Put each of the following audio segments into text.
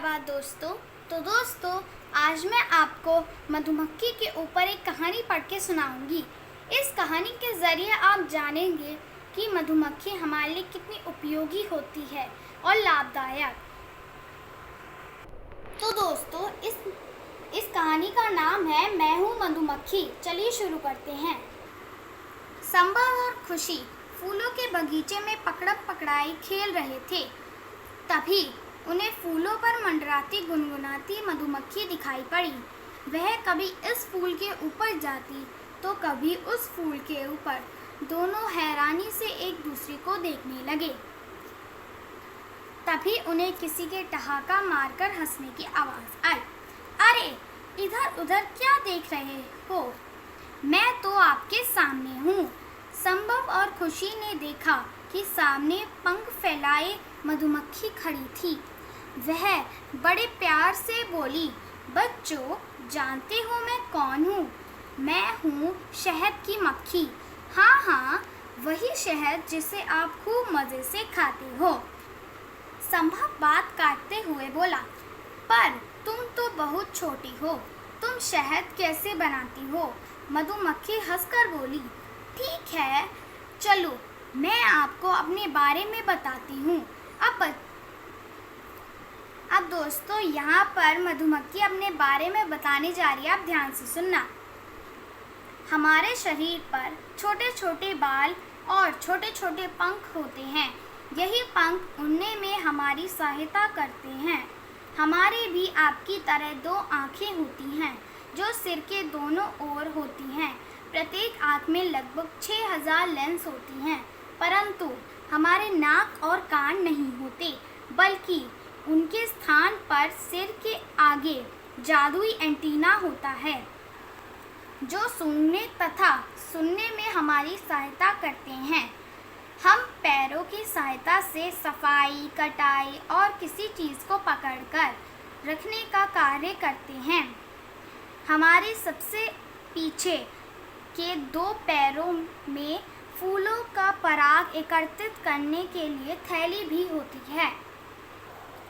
जिंदाबाद दोस्तों। तो दोस्तों, आज मैं आपको मधुमक्खी के ऊपर एक कहानी पढ़ के सुनाऊंगी। इस कहानी के ज़रिए आप जानेंगे कि मधुमक्खी हमारे लिए कितनी उपयोगी होती है और लाभदायक। तो दोस्तों, इस कहानी का नाम है मैं हूँ मधुमक्खी। चलिए शुरू करते हैं। संभव और खुशी फूलों के बगीचे में पकड़म पकड़ाई खेल रहे थे। तभी उन्हें फूलों पर मंडराती गुनगुनाती मधुमक्खी दिखाई पड़ी। वह कभी इस फूल के ऊपर जाती तो कभी उस फूल के ऊपर। दोनों हैरानी से एक दूसरे को देखने लगे। तभी उन्हें किसी के ठहाका मारकर हंसने की आवाज़ आई। अरे, इधर उधर क्या देख रहे हो? मैं तो आपके सामने हूँ। संभव और खुशी ने देखा कि सामने पंख फैलाए मधुमक्खी खड़ी थी। वह बड़े प्यार से बोली, बच्चों, जानते हो मैं कौन हूँ? मैं हूँ शहद की मक्खी। हाँ हाँ, वही शहद जिसे आप खूब मज़े से खाते हो। संभव बात काटते हुए बोला, पर तुम तो बहुत छोटी हो, तुम शहद कैसे बनाती हो? मधुमक्खी हंसकर बोली, ठीक है, चलो मैं आपको अपने बारे में बताती हूँ। अब दोस्तों, यहाँ पर मधुमक्खी अपने बारे में बताने जा रही है। आप ध्यान से सुनना। हमारे शरीर पर छोटे छोटे बाल और छोटे छोटे पंख होते हैं। यही पंख उड़ने में हमारी सहायता करते हैं। हमारे भी आपकी तरह दो आँखें होती हैं जो सिर के दोनों ओर होती हैं। प्रत्येक आँख में लगभग 6000 लेंस होती हैं, परंतु हमारे नाक और कान नहीं होते, बल्कि उनके स्थान पर सिर के आगे जादुई एंटीना होता है जो सूंघने तथा सुनने में हमारी सहायता करते हैं। हम पैरों की सहायता से सफाई, कटाई और किसी चीज़ को पकड़कर रखने का कार्य करते हैं। हमारे सबसे पीछे के 2 पैरों में फूलों का पराग एकत्रित करने के लिए थैली भी होती है।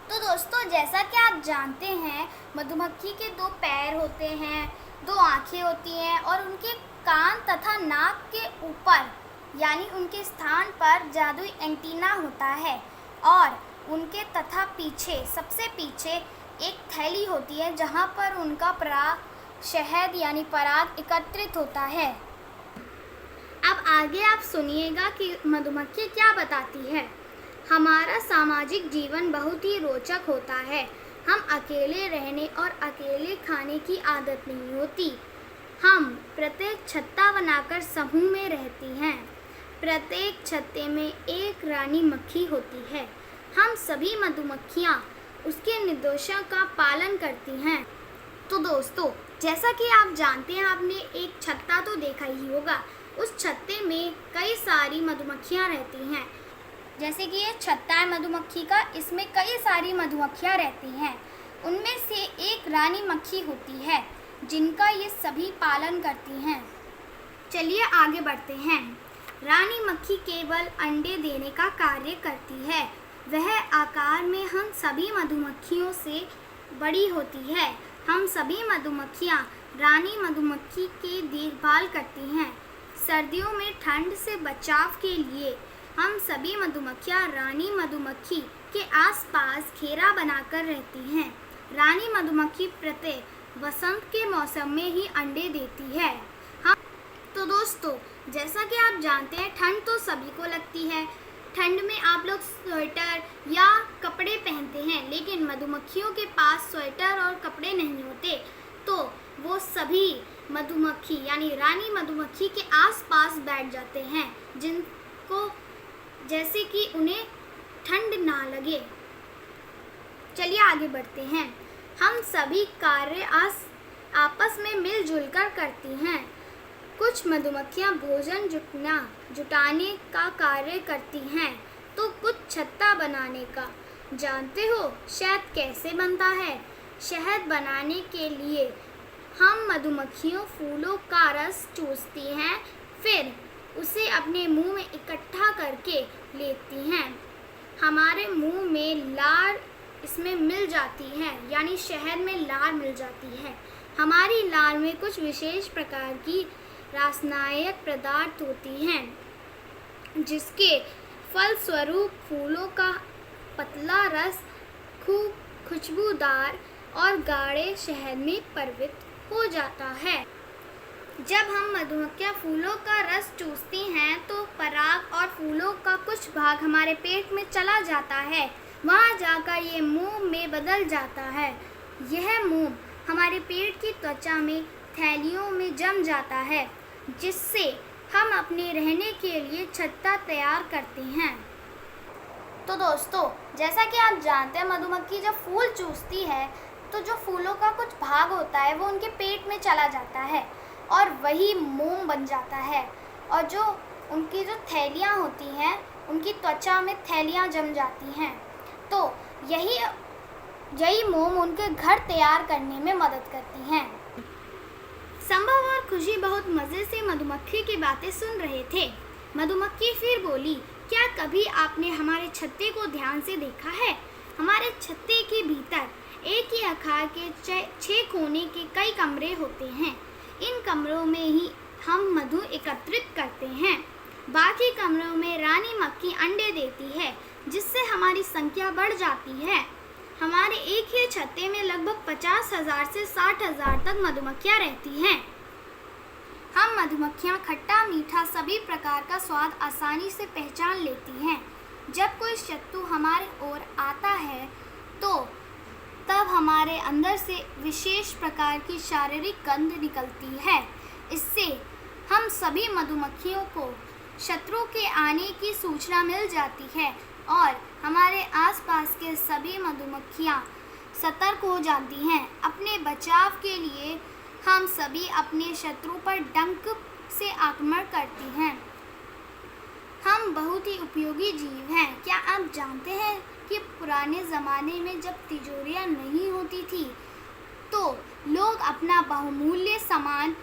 तो दोस्तों, जैसा कि आप जानते हैं, मधुमक्खी के 2 पैर होते हैं, 2 आँखें होती हैं और उनके कान तथा नाक के ऊपर यानी उनके स्थान पर जादुई एंटीना होता है और उनके तथा पीछे, सबसे पीछे एक थैली होती है जहाँ पर उनका पराग, शहद यानी पराग एकत्रित होता है। अब आगे आप सुनिएगा कि मधुमक्खी क्या बताती है। हमारा सामाजिक जीवन बहुत ही रोचक होता है। हम अकेले रहने और अकेले खाने की आदत नहीं होती। हम प्रत्येक छत्ता बनाकर समूह में रहती हैं। प्रत्येक छत्ते में एक रानी मक्खी होती है। हम सभी मधुमक्खियाँ उसके निर्देशों का पालन करती हैं। तो दोस्तों, जैसा कि आप जानते हैं, आपने एक छत्ता तो देखा ही होगा। उस छत्ते में कई सारी मधुमक्खियाँ रहती हैं। जैसे कि ये छत्ता है मधुमक्खी का, इसमें कई सारी मधुमक्खियाँ रहती हैं। उनमें से एक रानी मक्खी होती है जिनका ये सभी पालन करती हैं। चलिए आगे बढ़ते हैं। रानी मक्खी केवल अंडे देने का कार्य करती है। वह आकार में हम सभी मधुमक्खियों से बड़ी होती है। हम सभी मधुमक्खियाँ रानी मधुमक्खी की देखभाल करती हैं। सर्दियों में ठंड से बचाव के लिए हम सभी मधुमक्खियाँ रानी मधुमक्खी के आसपास घेरा बनाकर रहती हैं। रानी मधुमक्खी प्रत्येक वसंत के मौसम में ही अंडे देती है। तो दोस्तों, जैसा कि आप जानते हैं, ठंड तो सभी को लगती है। ठंड में आप लोग स्वेटर या कपड़े पहनते हैं, लेकिन मधुमक्खियों के पास स्वेटर और कपड़े नहीं होते। तो वो सभी मधुमक्खी यानी रानी मधुमक्खी के आसपास बैठ जाते हैं, जिनको जैसे कि उन्हें ठंड ना लगे। चलिए आगे बढ़ते हैं। हम सभी कार्य आपस में मिलजुल कर करती हैं। कुछ मधुमक्खियाँ भोजन जुटाने का कार्य करती हैं, तो कुछ छत्ता बनाने का। जानते हो शहद कैसे बनता है? शहद बनाने के लिए हम मधुमक्खियों फूलों का रस चूसती हैं, फिर उसे अपने मुंह में इकट्ठा करके लेती हैं। हमारे मुंह में लार इसमें मिल जाती हैं, यानी शहद में लार मिल जाती है। हमारी लार में कुछ विशेष प्रकार की रासायनिक पदार्थ होती हैं, जिसके फलस्वरूप फूलों का पतला रस खूब खुशबूदार और गाढ़े शहद में परिवर्तित हो जाता है। जब हम मधुमक्खियाँ फूलों का रस चूसती हैं तो पराग और फूलों का कुछ भाग हमारे पेट में चला जाता है। वहाँ जाकर ये मोम में बदल जाता है। यह मोम हमारे पेट की त्वचा में थैलियों में जम जाता है, जिससे हम अपने रहने के लिए छत्ता तैयार करते हैं। तो दोस्तों, जैसा कि आप जानते हैं, मधुमक्खी जब फूल चूसती है तो जो फूलों का कुछ भाग होता है वो उनके पेट में चला जाता है और वही मोम बन जाता है। और जो उनकी जो थैलियाँ होती हैं, उनकी त्वचा में थैलियाँ जम जाती हैं। तो यही मोम उनके घर तैयार करने में मदद करती हैं। संभव और खुशी बहुत मज़े से मधुमक्खी की बातें सुन रहे थे। मधुमक्खी फिर बोली, क्या कभी आपने हमारे छत्ते को ध्यान से देखा है? हमारे छत्ते के भीतर एक ही आकार के 6 कोने के कई कमरे होते हैं। इन कमरों में ही हम मधु एकत्रित करते हैं। बाकी कमरों में रानी मक्खी अंडे देती है, जिससे हमारी संख्या बढ़ जाती है। हमारे एक ही छत्ते में लगभग 50,000 से 60,000 तक मधुमक्खियाँ रहती हैं। हम मधुमक्खियाँ खट्टा मीठा सभी प्रकार का स्वाद आसानी से पहचान लेती हैं। जब कोई शत्रु हमारे ओर आता है तो तब हमारे अंदर से विशेष प्रकार की शारीरिक गंध निकलती है। इससे हम सभी मधुमक्खियों को शत्रु के आने की सूचना मिल जाती है और हमारे आसपास के सभी मधुमक्खियाँ सतर्क हो जाती हैं। अपने बचाव के लिए हम सभी अपने शत्रु पर डंक से आक्रमण करती हैं। हम बहुत ही उपयोगी जीव हैं। क्या आप जानते हैं कि पुराने ज़माने में जब तिजोरियाँ नहीं होती थी तो लोग अपना बहुमूल्य सामान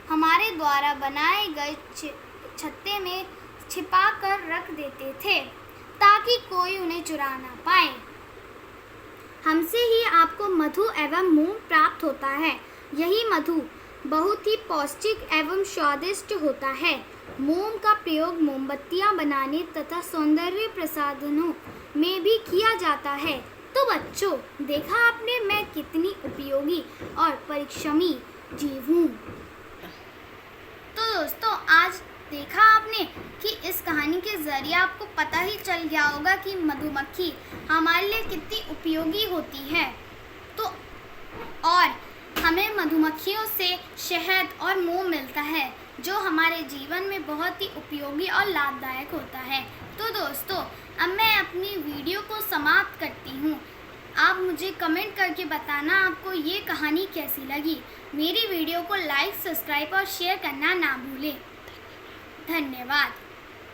हमारे द्वारा बनाए गए छत्ते में छिपा कर रख देते थे, ताकि कोई उन्हें चुरा ना पाए। हमसे ही आपको मधु एवं मोम प्राप्त होता है। यही मधु बहुत ही पौष्टिक एवं स्वादिष्ट होता है। मोम का प्रयोग मोमबत्तियां बनाने तथा सौंदर्य प्रसाधनों में भी किया जाता है। तो बच्चों, देखा आपने मैं कितनी उपयोगी और परिश्रमी जीव हूँ। तो दोस्तों, आज देखा आपने कि इस कहानी के ज़रिए आपको पता ही चल गया होगा कि मधुमक्खी हमारे लिए कितनी उपयोगी होती है। तो और हमें मधुमक्खियों से शहद और मोम मिलता है, जो हमारे जीवन में बहुत ही उपयोगी और लाभदायक होता है। तो दोस्तों, अब मैं अपनी वीडियो को समाप्त करती हूँ। आप मुझे कमेंट करके बताना आपको ये कहानी कैसी लगी। मेरी वीडियो को लाइक, सब्सक्राइब और शेयर करना ना भूलें। धन्यवाद।